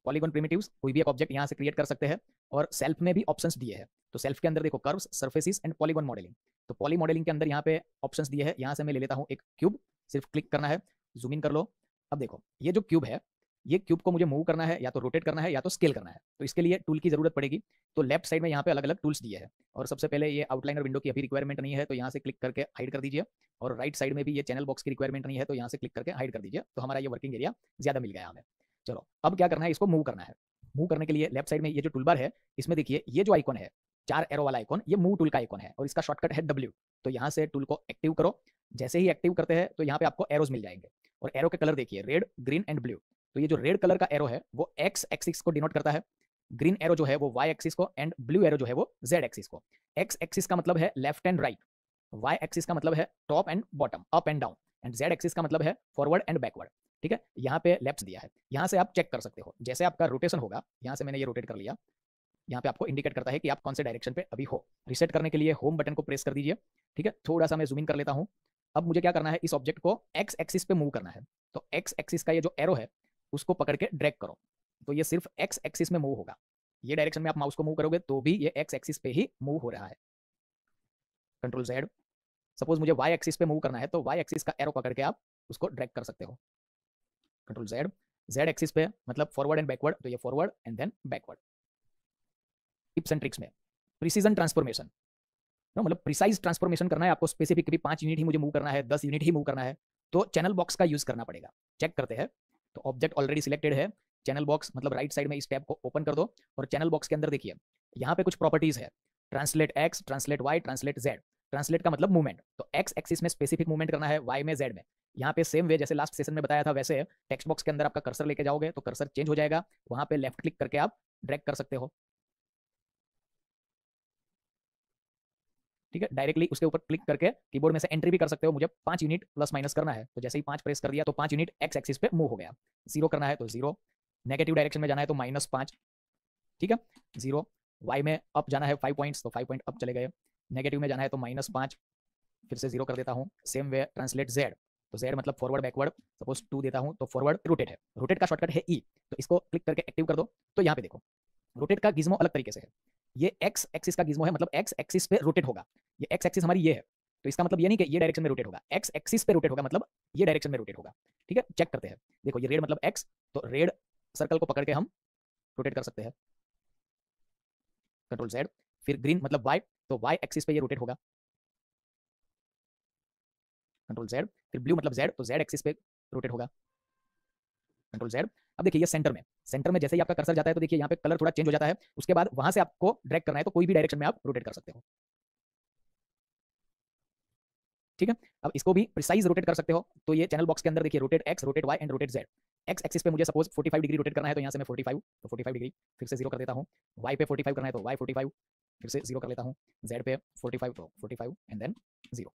पॉलीगॉन प्रिमिटिव्स, कोई भी एक ऑब्जेक्ट यहाँ से क्रिएट कर सकते हैं और सेल्फ में भी ऑप्शंस दिए हैं। तो सेल्फ के अंदर देखो curves, surfaces and polygon modelling. तो पॉली मॉडलिंग के अंदर यहाँ पे ऑप्शंस दिए हैं, यहाँ से मैं ले लेता हूँ एक क्यूब, सिर्फ क्लिक करना है, जूम इन कर लो। अब देखो ये जो क्यूब है, ये क्यूब को मुझे मूव करना है, या तो रोटेट करना है या तो स्केल करना है, तो इसके लिए टूल की जरूरत पड़ेगी। तो लेफ्ट साइड में यहाँ पे अलग अलग टूल्स दिए हैं और सबसे पहले ये आउटलाइनर विंडो की अभी रिक्वायरमेंट नहीं है, तो यहाँ से क्लिक करके हाइड कर दीजिए। और राइट साइड में भी ये चैनल बॉक्स की रिक्वायरमेंट नहीं है, तो यहाँ से क्लिक करके हाइड कर दीजिए, तो हमारा ये वर्किंग एरिया ज्यादा मिल गया हमें। चलो अब क्या करना है, इसको मूव करना है। मूव करने के लिए लेफ्ट साइड में ये जो टूल बार है, इसमें देखिए ये जो आइकन है 4 एरो वाला आइकन, ये मूव टूल का आइकन है और इसका शॉर्टकट है W। तो यहाँ से टूल को एक्टिव करो, जैसे ही एक्टिव करते हैं तो यहाँ पे आपको एरोज मिल जाएंगे और एरो के कलर देखिए रेड, ग्रीन एंड ब्लू। तो ये जो रेड कलर का एरो है वो एक्स एक्सिस को डिनोट करता है, ग्रीन एरो जो है वो वाई एक्सिस को, एंड ब्लू एरो जो है वो जेड एक्सिस को। एक्स एक्सिस का मतलब है left and right, Y axis का मतलब है top and bottom, up and down, and Z axis का मतलब है फॉरवर्ड एंड बैकवर्ड। ठीक है, यहाँ पे लेफ्ट दिया है, यहाँ से आप चेक कर सकते हो जैसे आपका रोटेशन होगा, यहाँ से मैंने ये रोटेट कर लिया, यहाँ पे आपको इंडिकेट करता है कि आप कौन से डायरेक्शन पे अभी हो। रिसेट करने के लिए होम बटन को प्रेस कर दीजिए। ठीक है, थोड़ा सा मैं जूम इन कर लेता हूँ। अब मुझे क्या करना है, इस ऑब्जेक्ट को एक्स एक्सिस पे मूव करना है, तो एक्स एक्सिस का ये जो एरो है उसको पकड़ के ड्रैग करो, तो ये सिर्फ एक्स एक्सिस में मूव होगा। ये डायरेक्शन में आप माउस को मूव करोगे तो भी ये एक्स एक्सिस पे ही मूव हो रहा है। Control Z. सपोज मुझे वाई एक्सिस पे मूव करना है तो वाई एक्सिस का एरो पकड़ के आप उसको ड्रैग कर सकते हो। Control Z. जेड एक्सिस पे मतलब फॉरवर्ड एंड बैकवर्ड, तो ये forward and then backward. Tips and tricks में प्रिसीजन ट्रांसफॉर्मेशन, मतलब प्रिसाइज ट्रांसफॉर्मेशन करना है आपको, स्पेसिफिक भी 5 यूनिट ही मुझे मूव करना है, 10 यूनिट ही मूव करना है, तो चैनल बॉक्स का यूज करना पड़ेगा। चेक करते हैं। तो ऑब्जेक्ट ऑलरेडी सिलेक्टेड है, चैनल बॉक्स मतलब राइट साइड में इस टैब को ओपन कर दो और चैनल बॉक्स के अंदर देखिए यहाँ पे कुछ प्रॉपर्टीज है, translate X, translate Y, translate Z. Translate का मतलब मूवमेंट, तो एक्स एक्सिस में स्पेसिफिक मूवमेंट करना है, वाई में, जेड में। यहाँ पे सेम वे जैसे लास्ट सेशन में बताया था वैसे टेक्स्ट बॉक्स के अंदर आपका कर्सर लेके जाओगे तो कर्सर चेंज हो जाएगा, वहां पे लेफ्ट क्लिक करके आप ड्रैग कर सकते हो। ठीक है, डायरेक्टली उसके ऊपर क्लिक करके कीबोर्ड में से एंट्री भी कर सकते हो। मुझे 5 यूनिट प्लस माइनस करना है, तो जैसे ही 5 प्रेस कर दिया तो 5 यूनिट एक्स एक्सिस पे मूव हो गया। 0 करना है तो 0, नेगेटिव डायरेक्शन में जाना है तो -5। ठीक है, 0, वाई में अप जाना है 5 पॉइंट्स तो 5 पॉइंट अप चले गए, नेगेटिव में जाना है तो -5, फिर से 0 कर देता हूँ। सेम वे ट्रांसलेट जेड, तो जेड मतलब फॉरवर्ड बैकवर्ड, सपोज 2 देता हूँ तो फॉरवर्ड रोटेट है, रोटेट का शॉर्टकट है ई, तो इसको क्लिक करके एक्टिव कर दो। तो यहाँ पे देखो रोटेट का गिज्मो अलग तरीके से है, ये एक्स एक्सिस का गिज्मो है, मतलब एक्स एक्सिस पे रोटेट होगा। ये एक्स एक्सिस हमारी ये है, तो इसका मतलब ये नहीं कि ये डायरेक्शन में रोटेट होगा, एक्स एक्सिस पे रोटेट होगा मतलब ये डायरेक्शन में रोटेट होगा। ठीक है, चेक करते हैं। देखो ये रेड मतलब एक्स, तो रेड सर्कल को पकड़ के हम रोटेट कर सकते हैं। Control Z. फिर ग्रीन मतलब वाई, तो वाई एक्सिस पे ये रोटेट होगा। Control Z. फिर ब्लू मतलब जेड, तो जेड एक्सिस पे रोटेट होगा। Control Z. अब देखिए ये सेंटर में जैसे ही आपका कर्सर जाता है तो देखिए यहाँ पे कलर थोड़ा चेंज हो जाता है, उसके बाद वहां से आपको ड्रैग करना है तो कोई भी डायरेक्शन में आप रोटेट कर सकते हो। ठीक है, अब इसको भी प्रिसाइज रोटेट कर सकते हो, तो ये चैनल बॉक्स के अंदर देखिए rotate X, rotate Y and rotate Z. X axis पे मुझे सपोज 45 डिग्री रोटेट करना है, तो यहाँ से मैं 45, तो 45 डिग्री, फिर से 0 कर देता हूँ। वाई पे 45 करना है तो वाई 45, फिर से 0 कर लेता हूँ। जेड पे 45 तो 45 and then 0।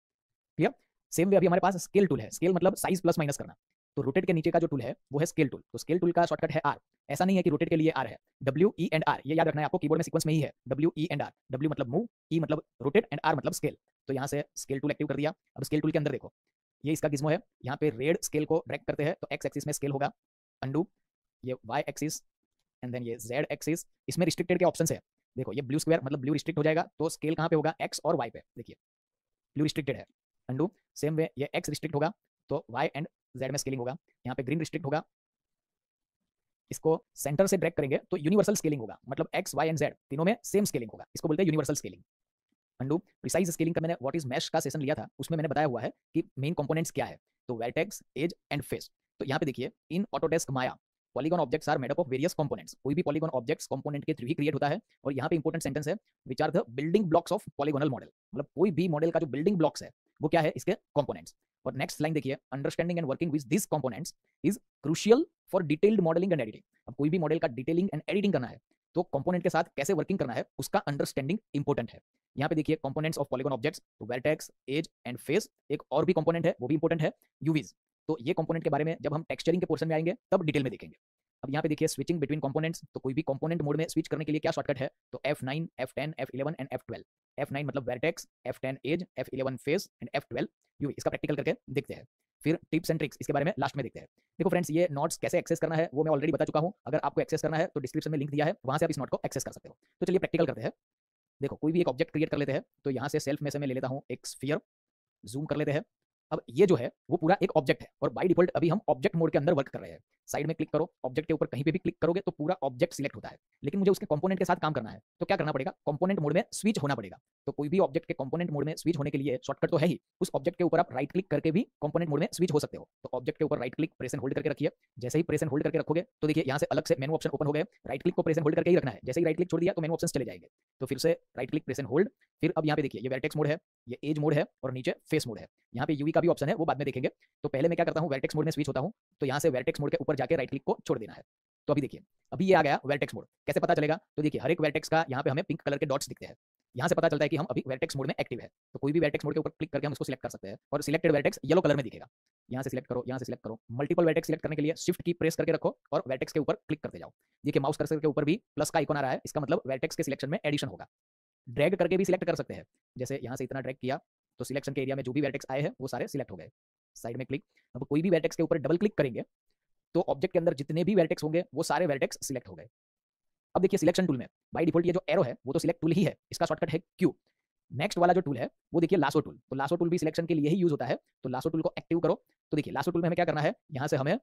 Clear. Same way अभी हमारे पास स्केल टूल है, स्केल मतलब साइज प्लस माइनस करना। तो रोटेट के नीचे का जो टूल है वो है स्केल टूल। तो स्केल टूल का शॉर्टकट है आर। ऐसा नहीं है कि रोटेट के लिए आर है, डब्ल्यू ई एंड आर, ये याद रखना है आपको, कीबोर्ड में सीक्वेंस में ही है W E and R. W मतलब मूव, ई मतलब रोटेट एंड आर मतलब स्केल। तो यहाँ से स्केल टूल एक्टिव कर दिया। अब स्केल टूल के अंदर देखो, ये इसका गिज्मो है, यहाँ पे रेड स्केल को ड्रैग करते हैं तो एक्स एक्सिस में स्केल होगा, अंडू, ये वाई एक्सिस एंड देन ये जेड एक्सिस। इसमें रिस्ट्रिक्टेड के ऑप्शन है, देखो ये ब्लू स्क्वायर मतलब ब्लू रिस्ट्रिक्ट हो जाएगा, तो स्केल कहाँ पे होगा, एक्स और वाई पे। देखिए ब्लू रिस्ट्रिक्टेड है, अंडू, सेम वे ये एक्स रिस्ट्रिक्ट होगा तो वाई एंड जेड में स्केलिंग होगा। यहाँ पे ग्रीन रिस्ट्रिक्ट होगा, इसको सेंटर से ड्रैग करेंगे तो यूनिवर्सल स्केलिंग होगा, मतलब एक्स वाई एंड जेड तीनों में सेम स्केलिंग होगा, इसको बोलते हैं universal scaling. Undo precise scaling का मैंने व्हाट इज मैश का सेशन लिया था, उसमें मैंने बताया हुआ है कि मेन कंपोनेंट्स क्या है, तो वर्टेक्स, एज एंड फेस। तो यहाँ पे देखिए in Autodesk Maya polygon objects are made up of various components. कोई भी पॉलीगॉन ऑब्जेक्ट्स कंपोनेंट के थ्रू ही क्रिएट होता है। और यहाँ पे इंपॉर्टेंट सेंटेंस है, which are the building blocks of polygonal model, मतलब कोई भी मॉडल का जो बिल्डिंग ब्लॉक्स है वो क्या है, इसके कंपोनेंट्स। और नेक्स्ट लाइन देखिए, understanding and working with this components is crucial for detailed modelling and editing. अब कोई भी मॉडल का डिटेलिंग एंड एडिटिंग करना है तो कंपोनेंट के साथ कैसे वर्किंग करना है उसका अंडरस्टैंडिंग इंपॉर्टेंट है। यहाँ पे देखिए कंपोनेंट्स ऑफ पॉलीगॉन ऑब्जेक्ट्स, तो वर्टेक्स, एज एंड फेस। एक और भी कंपोनेंट है वो भी इंपॉर्टेंट है, यूवीज। तो ये कंपोनेंट के बारे में जब हम टेक्सचरिंग के पोर्शन में आएंगे तब डिटेल में देखेंगे। अब यहाँ पे देखिए स्विचिंग बिटवीन कंपोनेंट्स, तो कोई भी कंपोनेंट मोड में स्विच करने के लिए क्या शॉर्टकट है, तो F9, F10, F11 and F12। F9 मतलब vertex, F10 edge, F11 face and F12 UV. इसका प्रैक्टिकल करके देखते हैं, फिर टिप्स एंड ट्रिक्स इसके बारे में लास्ट में देखते हैं। देखो फ्रेंड्स, ये नोट्स कैसे एक्सेस करना है वो मैं ऑलरेडी बता चुका हूँ। अगर आपको एक्सेस करना है तो डिस्क्रिप्शन में लिंक दिया है, वहां से आप इस नोट को एक्सेस कर सकते हो। तो चलिए प्रैक्टिकल करते हैं। देखो कोई भी एक ऑब्जेक्ट क्रिएट कर लेते हैं, तो यहाँ से सेल्फ में से मैं ले लेता हूँ एक स्फीयर, जूम कर लेते हैं। अब ये जो है वो पूरा एक ऑब्जेक्ट है और बाय डिफॉल्ट अभी हम ऑब्जेक्ट मोड के अंदर वर्क कर रहे हैं। साइड में क्लिक करो, ऑब्जेक्ट के ऊपर कहीं पे भी क्लिक करोगे तो पूरा ऑब्जेक्ट सिलेक्ट होता है। लेकिन मुझे उसके कंपोनेंट के साथ काम करना है तो क्या करना पड़ेगा, कंपोनेंट मोड में स्विच होना पड़ेगा। तो कोई भी ऑब्जेक्ट के कंपोनेंट मोड में स्विच होने के लिए शॉर्टकट तो है ही, उस ऑब्जेक्ट के ऊपर आप राइट क्लिक करके भी कंपोनेंट मोड में स्विच हो सकते हो। तो ऑब्जेक्ट के ऊपर right click, press and hold करके रखिए। जैसे ही प्रेस एंड होल्ड करके रखोगे तो देखिए यहाँ से अलग से मेनू ऑप्शन ओपन हो गए। राइट क्लिक को प्रेस एंड होल्ड करके ही रखना है, जैसे ही राइट क्लिक छोड़ दिया तो मेनू ऑप्शन चले जाएंगे। तो फिर से right click, press and hold. फिर अब यहाँ पे देखिए ये वर्टेक्स मोड है, ये एज मोड है और नीचे फेस मोड है। यहाँ पे यूवी का भी ऑप्शन है, वो बाद में देखेंगे। तो पहले मैं क्या करता हूँ, वर्टेक्स मोड में स्विच होता हूँ। तो यहाँ से वर्टेक्स मोड के ऊपर जाके राइट क्लिक को छोड़ देना है। तो अभी देखिए अभी ये आ गया वर्टेक्स मोड। कैसे पता चलेगा, तो देखिए हर एक वर्टेक्स का यहाँ पे हमें पिंक कलर के डॉट्स दिखते हैं। यहाँ से पता चलता है कि हम अभी वर्टेक्स मोड में एक्टिव है। तो कोई भी वर्टेक्स मोड के ऊपर क्लिक करके हम उसको सिलेक्ट कर सकते हैं और सिलेक्टेड वर्टेक्स येलो कलर में दिखेगा। यहाँ से सिलेक्ट करो, यहाँ से सिलेक्ट करो। मल्टीपल वर्टेक्स सिलेक्ट करने के लिए शिफ्ट की प्रेस करके रखो और वर्टेक्स के ऊपर क्लिक करते जाओ। देखिए माउस कर्सर के ऊपर भी प्लस का आइकॉन आ रहा है, इसका मतलब वर्टेक्स के सिलेक्शन में एडिशन होगा। ड्रैग करके भी सिलेक्ट कर सकते हैं, जैसे यहाँ से इतना ड्रैग किया तो सिलेक्शन के एरिया में जो भी वर्टेक्स आए हैं वो सारे सिलेक्ट हो गए। साइड में क्लिक, अब कोई भी वर्टेक्स के ऊपर डबल क्लिक करेंगे तो ऑब्जेक्ट के अंदर जितने भी वर्टेक्स होंगे वो सारे वर्टेक्स सिलेक्ट हो गए। अब देखिए सिलेक्शन टूल में बाय डिफॉल्ट ये जो एरो है वो तो सिलेक्ट टूल ही है, इसका शॉर्टकट है क्यू। नेक्स्ट वाला जो टूल है वो देखिए लासो टूल। तो लासो टूल भी सिलेक्शन के लिए ही यूज होता है। तो लासो टूल को एक्टिव करो। तो देखिए लासो टूल में हमें क्या करना है, यहाँ से हमें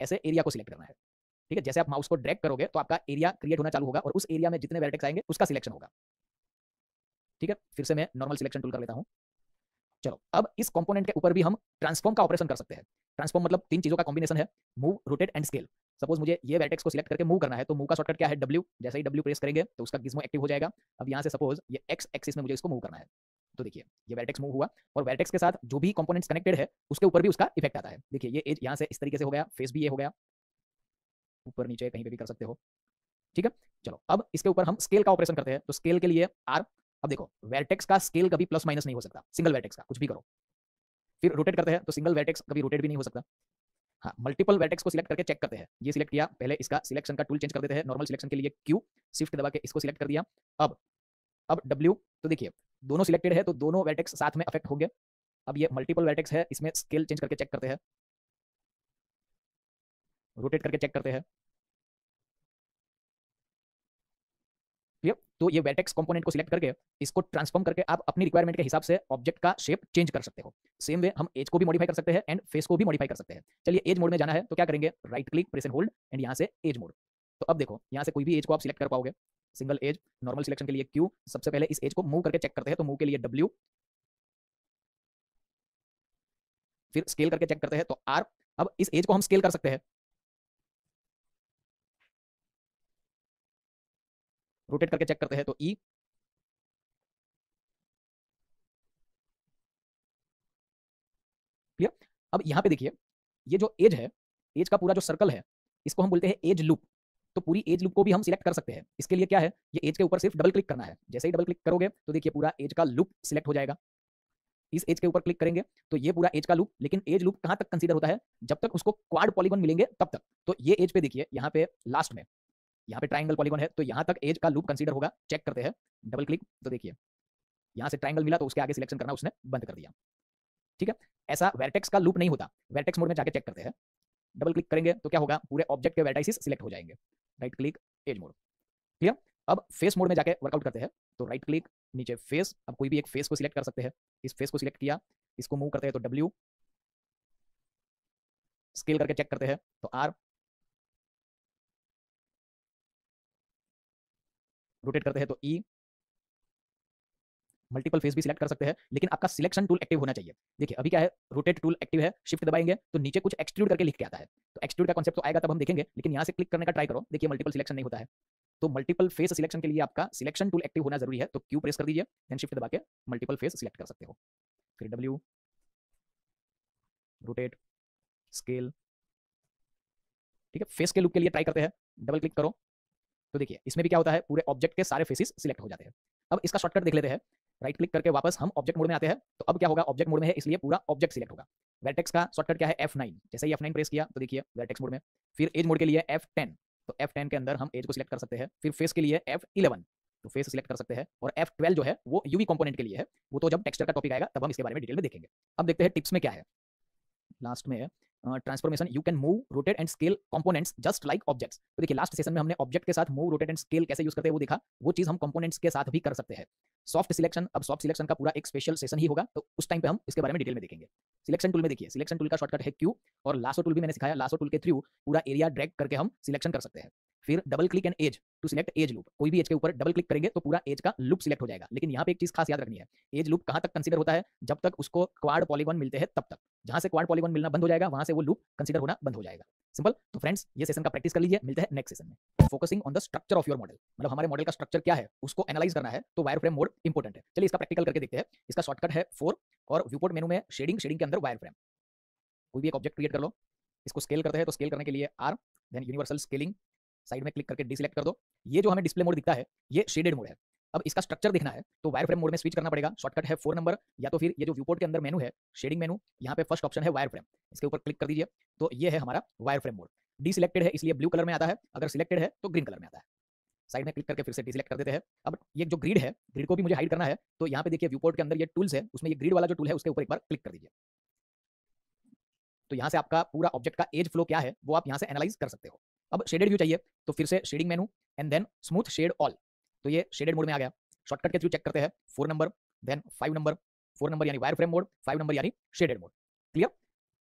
ऐसे एरिया को सिलेक्ट करना है। ठीक है, जैसे आप माउस को ड्रैग करोगे तो आपका एरिया क्रिएट होना चालू होगा और उस एरिया में जितने वर्टेक्स आएंगे उसका सिलेक्शन होगा। ठीक है, फिर से मैं नॉर्मल सिलेक्शन टूल कर लेता हूँ। चलो अब इस कंपोनेंट के ऊपर भी हम ट्रांसफॉर्म का ऑपरेशन कर सकते हैं। ट्रांसफॉर्म मतलब तीन चीजों का कॉम्बिनेशन है, move, rotate and scale. Suppose मुझे ये वर्टेक्स को सिलेक्ट करके मूव करना है तो मूव का शॉर्टकट क्या है, डब्ल्यू। जैसे ही डब्ल्यू प्रेस करेंगे तो उसका गिज्मो एक्टिव हो जाएगा। अब यहाँ से सपोज ये एक्स एक्सिस में मुझे इसको मूव करना है, तो देखिए ये वर्टेक्स मूव हुआ और वर्टेक्स के साथ जो भी कंपोनेंट्स कनेक्टेड है उसके ऊपर भी उसका इफेक्ट आता है। देखिए ये एज यहाँ से इस तरीके से हो गया, फेस भी ये हो गया, ऊपर नीचे कहीं पे भी कर सकते हो। ठीक है, चलो अब इसके ऊपर हम स्केल का ऑपरेशन करते हैं। तो स्केल के लिए आर। अब देखो वर्टेक्स का स्केल कभी प्लस माइनस नहीं हो सकता, सिंगल वर्टेक्स का कुछ भी करो। फिर रोटेट करते हैं तो सिंगल वर्टेक्स कभी रोटेट भी नहीं हो सकता। हाँ, मल्टीपल वर्टेक्स को सिलेक्ट करके चेक करते हैं। ये सिलेक्ट किया, पहले इसका सिलेक्शन का टूल चेंज कर देते हैं। नॉर्मल सिलेक्शन के लिए क्यू, शिफ्ट दबा के इसको सिलेक्ट कर दिया। अब डब्ल्यू। तो देखिए दोनों सिलेक्टेड है तो दोनों वर्टेक्स साथ में अफेक्ट होंगे। अब ये मल्टीपल वर्टेक्स है, इसमें स्केल चेंज करके चेक करते हैं, रोटेट करके चेक करते हैं। क्लियर? तो ये वर्टेक्स कंपोनेंट को सिलेक्ट करके इसको ट्रांसफॉर्म करके आप अपनी रिक्वायरमेंट के हिसाब से ऑब्जेक्ट का शेप चेंज कर सकते हो। सेम वे हम एज को भी मॉडिफाई कर सकते हैं एंड फेस को भी मॉडिफाई कर सकते हैं। चलिए एज मोड में जाना है तो क्या करेंगे, right click, press and hold and यहाँ से एज मोड। तो अब देखो यहाँ से कोई भी एज को आप सिलेक्ट कर पाओगे। सिंगल एज, नॉर्मल सिलेक्शन के लिए क्यू। सबसे पहले इस एज को मूव करके चेक करते हैं, तो मूव के लिए डब्ल्यू। फिर स्केल करके चेक करते हैं तो आर। अब इस एज को हम स्केल कर सकते हैं, रोटेट करके चेक करते हैं तो ई। क्लियर? अब यहाँ पे देखिए ये जो एज है, एज का पूरा जो सर्कल है इसको हम बोलते हैं एज लूप। तो पूरी एज लूप को भी हम सिलेक्ट कर सकते हैं। इसके लिए क्या है, ये एज के ऊपर सिर्फ डबल क्लिक करना है। जैसे ही डबल क्लिक करोगे तो देखिए पूरा एज का लूप सिलेक्ट हो जाएगा। इस एज के ऊपर क्लिक करेंगे तो ये पूरा एज का लूप, लेकिन एज लूप कहां तक कंसीडर होता है, जब तक उसको क्वाड पॉलीगॉन मिलेंगे तब तक। तो ये एज पे देखिए यहाँ पे लास्ट में यहाँ पे ट्राइंगल पॉलीगॉन है, तो यहाँ तक एज का लूप कंसीडर होगा। चेक करते हैं, डबल क्लिक, तो देखिए यहाँ से ट्राइंगल मिला तो उसके आगे सिलेक्शन करना उसने बंद कर दिया। ठीक है, ऐसा वर्टेक्स का लूप नहीं होता। वर्टेक्स मोड में जाके चेक करते हैं, डबल क्लिक करेंगे तो क्या होगा, पूरे ऑब्जेक्ट के वर्टाइसिस सिलेक्ट हो जाएंगे। Right click, edge mode, clear. अब फेस मोड में जाके वर्कआउट करते हैं, तो राइट क्लिक, नीचे फेस, अब कोई भी एक फेस को सिलेक्ट कर सकते हैं। इस फेस को सिलेक्ट किया, इसको मूव करते हैं तो W, स्केल करके चेक करते हैं तो R, रोटेट करते हैं तो E, मल्टीपल फेस भी सिलेक्ट कर सकते हैं, लेकिन आपका सिलेक्शन टूल एक्टिव होना चाहिए। देखिए अभी क्या है, रोटेट टूल एक्टिव है, शिफ्ट दबाएंगे तो नीचे कुछ एक्सट्रूड करके लिख के आता है। तो एक्सट्रूड का कॉन्सेप्ट तो आएगा तब हम देखेंगे, लेकिन यहाँ से क्लिक करने का ट्राई करो, देखिए मल्टीपल सिलेक्शन नहीं होता है। तो मल्टीपल फेस सिलेक्शन के लिए आपका सिलेक्शन टूल एक्टिव होना जरूरी है। तो क्यू प्रेस कर दीजिए, देन शिफ्ट दबा के मल्टीपल फेस सिलेक्ट कर सकते हो। फिर W, रोटेट, स्केल। ठीक है, फेस के लुक के लिए ट्राई करते हैं, डबल क्लिक करो तो देखिए इसमें भी क्या होता है, पूरे ऑब्जेक्ट के सारे फेसेस सिलेक्ट हो जाते हैं। अब इसका शॉर्टकट देख लेते हैं, राइट क्लिक करके वापस हम ऑब्जेक्ट मोड में आते हैं। तो अब क्या होगा, ऑब्जेक्ट मोड में है इसलिए पूरा ऑब्जेक्ट सिलेक्ट होगा। वर्टेक्स का शॉर्टकट क्या है, F9। जैसे ही F9 प्रेस किया तो देखिए वर्टेक्स मोड में। फिर एज मोड के लिए F10, तो F10 के अंदर हम एज को सिलेक्ट कर सकते हैं। फिर फेस के लिए F11, तो फेस सिलेक्ट कर सकते हैं। और F12 जो है वो यूवी कंपोनेंट के लिए है, वो तो जब टेक्सचर का टॉपिक आएगा तब हम इसके बारे में डिटेल में देखेंगे। अब देखते हैं टिप्स में क्या है, लास्ट में transformation, you can move, rotate and scale components just like objects. तो देखिए लास्ट सेशन में हमने ऑब्जेक्ट के साथ मूव, रोटेट एंड स्केल कैसे यूज करते हैं वो देखा, वो चीज हम कंपोनेंट्स के साथ भी कर सकते हैं। सॉफ्ट सिलेक्शन, अब सॉफ्ट सिलेक्शन का पूरा एक स्पेशल सेशन ही होगा, तो उस टाइम पे हम इसके बारे में डिटेल में देखेंगे। सिलेक्शन टूल में देखिए, सिलेक्शन टूल का शॉर्टकट है क्यू, और लासो टूल भी मैंने सिखाया, लासो टूल के थ्रू पूरा एरिया ड्रैग करके हम सिलेक्शन कर सकते हैं। फिर double click and edge to select edge loop, कोई भी एज के ऊपर डबल क्लिक करेंगे तो पूरा एज का लूप सिलेक्ट हो जाएगा। लेकिन यहाँ पे एक चीज खास याद रखनी है, एज लूप कहां तक कंसीडर होता है, जब तक उसको क्वाड पॉलीगॉन मिलते हैं तब तक। जहां से क्वाड पॉलीगॉन मिलना बंद हो जाएगा वहां से वो लूप कंसीडर होना बंद हो जाएगा। सिंपल। तो फ्रेंड्स ये सेशन का प्रैक्टिस कर लीजिए, मिलते हैं नेक्स्ट सेशन में। Focusing on the structure of your model, मतलब हमारे मॉडल का स्ट्रक्चर क्या है उसको एनालाइज करना है, तो वायर फ्रेम मोड इंपॉर्टेंट है। चलिए इसका प्रैक्टिकल करके देखते हैं। इसका शॉर्टकट है 4, और व्यू पोर्ट मेनू में शेडिंग, शेडिंग के अंदर वायर फ्रेम। कोई भी एक ऑब्जेक्ट क्रिएट कर लो, इसको स्केल करते हैं तो स्केल करने के लिए R, then universal scaling, side में क्लिक करके डिसेलेक्ट कर दो। ये जो हमें डिस्प्ले मोड दिखता है ये शेडेड मोड है। अब इसका स्ट्रक्चर देखना है तो वायर फ्रेम मोड में स्विच करना पड़ेगा। शॉर्टकट है 4 नंबर, या तो फिर ये जो व्यू पोर्ट के अंदर मेनू है शेडिंग मेनू, यहाँ पे फर्स्ट ऑप्शन है वायर फ्रेम, इसके ऊपर क्लिक कर दीजिए तो ये है हमारा वायर फ्रेम मोड। डिसेलेक्टेड है इसलिए ब्लू कलर में आता है, अगर सिलेक्टेड है तो ग्रीन कलर में आता है। साइड में क्लिक करके फिर से डिसेलेक्ट कर देते हैं। अब ये जो ग्रिड है, ग्रिड को भी मुझे हाइड करना है, तो यहाँ पे देखिए व्यू पोर्ट के अंदर ये टूल्स है, उसमें ये ग्रिड वाला जो टूल है उसके ऊपर एक बार क्लिक कर दीजिए। तो यहाँ से आपका पूरा ऑब्जेक्ट का एज फ्लो क्या है वो आप यहाँ से एनालाइज कर सकते हो। अब शेडेड व्यू चाहिए तो फिर से shading menu and then smooth shade all, तो ये शेडेड मोड में आ गया। शॉर्टकट के थ्रू चेक करते हैं 4 नंबर, देन 5 नंबर, 4 नंबर यानी वायर फ्रेम मोड, 5 नंबर यानी शेडेड मोड। क्लियर।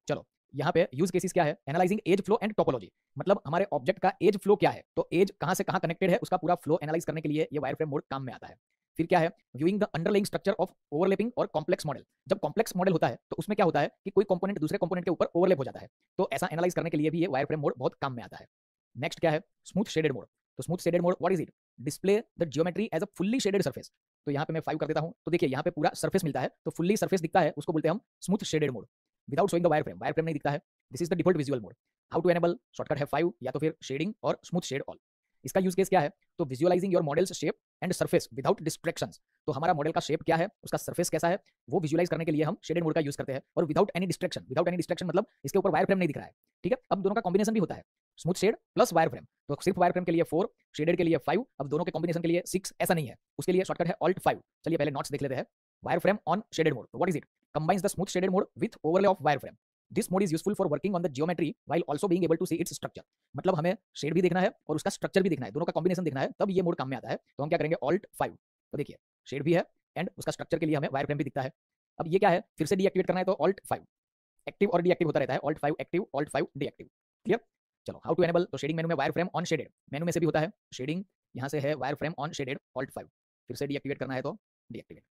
चलो यहाँ पे यूज केसेस क्या है, analysing edge flow and topology, मतलब हमारे ऑब्जेक्ट का एज फ्लो क्या है, तो एज कहां से कहां कनेक्टेड है उसका पूरा फ्लो एनालाइज करने के लिए ये वायर फ्रेम मोड काम में आता है। फिर क्या है, viewing the underlying structure of overlapping और कॉम्प्लेक्स मॉडल। जब कॉम्प्लेक्स मॉडल होता है तो उसमें क्या होता है कि कोई कंपोनेंट दूसरे कंपोनेंट के ऊपर ओवरलैप हो जाता है, तो ऐसा एनालाइज करने के लिए भी ये वायर फ्रेम मोड बहुत काम में आता है। नेक्स्ट क्या है, स्मूथ शेडेड मोड। तो smooth shaded mode what is it, display the geometry as a fully shaded surface. तो यहाँ पे मैं 5 कर देता हूँ, तो देखिए यहाँ पे पूरा सरफेस मिलता है, तो फुल्ली सरफेस दिखता है उसको बोलते हैं हम smooth shaded mode, without showing the wireframe, wireframe नहीं दिखता है। This is the default visual mode. How to enable, shortcut है 5, या तो फिर शेडिंग और स्मूथ शेड ऑल। इसका यूज केस क्या है, तो visualising your model's shape and surface without distractions. तो हमारा मॉडल का शेप क्या है, उसका सरफेस कैसा है, वो विजुअलाइज करने के लिए हम शेडेड मोड का यूज करते हैं, और without any distraction. Without any distraction मतलब इसके ऊपर वायर फ्रेम नहीं दिख रहा है, ठीक है। अब दोनों का कॉम्बिनेशन भी होता है, smooth shade plus wireframe. तो सिर्फ वायर फ्रेम के लिए 4, शेडेड के लिए 5, अब दोनों के कॉम्बिनेशन के लिए 6, ऐसा नहीं है। उसके लिए शॉर्टकट है Alt 5। चलिए पहले नोट्स देख लेते हैं। Wireframe on shaded mode, what is it, combines the smooth shaded mode with overlay of wireframe. This mode is useful for working on the geometry while also being able to see its structure. मतलब हमें shade भी देखना है और उसका structure भी देखना है, दोनों का कॉम्बिनेशन देखना है, तब ये मोड काम में आता है। तो हम क्या करेंगे, Alt 5। तो देखिए शेड भी है एंड उसका स्ट्रक्चर के लिए हमें वायर फ्रेम भी दिखता है। अब ये क्या है, फिर से डीएक्टिवेट करना है तो Alt 5। एक्टिव और डीएक्टिव होता रहता है, Alt 5 active, Alt 5 deactive. Clear. चलो हाउ टू एनेबल, तो शेडिंग मेनू में वायर फ्रेम ऑन शेडेड, मेनू में से भी होता है शेडिंग, यहाँ से है wire frame on shaded, Alt 5। फिर से डीएक्टिवेट करना है तो डीएक्टिवेट।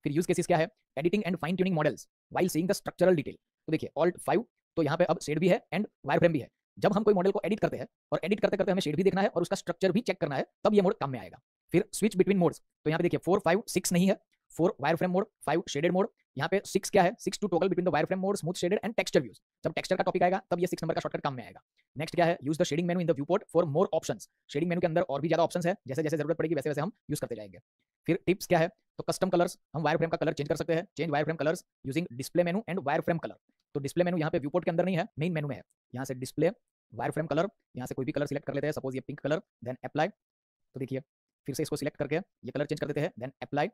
फिर यूज केसेस क्या है, editing and fine tuning models while seeing the structural detail. तो देखिए Alt 5, तो यहाँ पे अब शेड भी है एंड वायर फ्रेम भी है। जब हम कोई मॉडल को एडिट करते हैं और एडिट करते करते हमें शेड भी देखना है और उसका स्ट्रक्चर भी चेक करना है, तब ये मोड काम में आएगा। फिर स्विच बिटवीन मोड्स, तो यहाँ पे देखिए 4, 5, 6 नहीं है, 4 wireframe mode, 5 shaded mode, यहाँ पे 6 क्या है, 6 to toggle between the wireframe mode, smooth shaded and texture views. जब टेक्सचर का टॉपिक आएगा तब ये 6 नंबर का शॉर्टकट काम में आएगा। नेक्स्ट क्या है, use the shading menu in the viewport for more options. Shading menu के अंदर और भी ज्यादा ऑप्शंस है, जैसे जैसे जरूरत पड़ेगी वैसे वैसे हम यूज करते जाएंगे। फिर टिप्स क्या है, तो कस्टम कलर्स, हम वायर फ्रेम का कलर चेंज कर सकते हैं, change wire frame colours using display menu and wire frame colour. तो डिस्प्ले मेनू यहाँ पे व्यू पोर्ट के अंदर नहीं है, मेन मेनू में है। यहाँ से डिस्प्ले, वायर फ्रेम कलर, यहाँ से कोई भी कलर सिलेक्ट कर लेते हैं, सपोज ये पिंक कलर, देन अप्लाई। तो देखिए फिर से इसको सिलेक्ट करके ये कलर चेंज कर देते हैं, देन अप्लाई।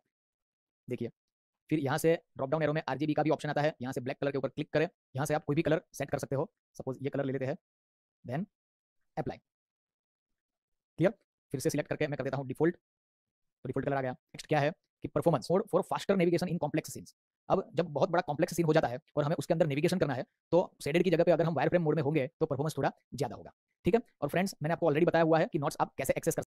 देखिए फिर यहाँ से ड्रॉप डाउन एरो में आरजीबी का भी ऑप्शन आता है, यहाँ से ब्लैक कलर के ऊपर क्लिक करें, यहाँ से आप कोई भी कलर सेट कर सकते हो, सपोज ये कलर ले लेते हैं, देन अप्लाई। क्लियर। फिर से सिलेक्ट करके मैं कर देता हूँ डिफॉल्ट, तो डिफॉल्ट कलर आ गया। नेक्स्ट क्या है कि performance mode for faster navigation in complex scenes. अब जब बहुत बड़ा कॉम्प्लेक्स सीन हो जाता है और हमें उसके अंदर नेविगेशन करना है, तो शेडेड की जगह पे अगर हम वायर फ्रेम मोड में होंगे तो परफॉर्मेंस थोड़ा ज्यादा होगा। ठीक है। और फ्रेंड्स मैंने आपको ऑलरेडी बताया हुआ है कि नोट्स आप कैसे एक्सेस कर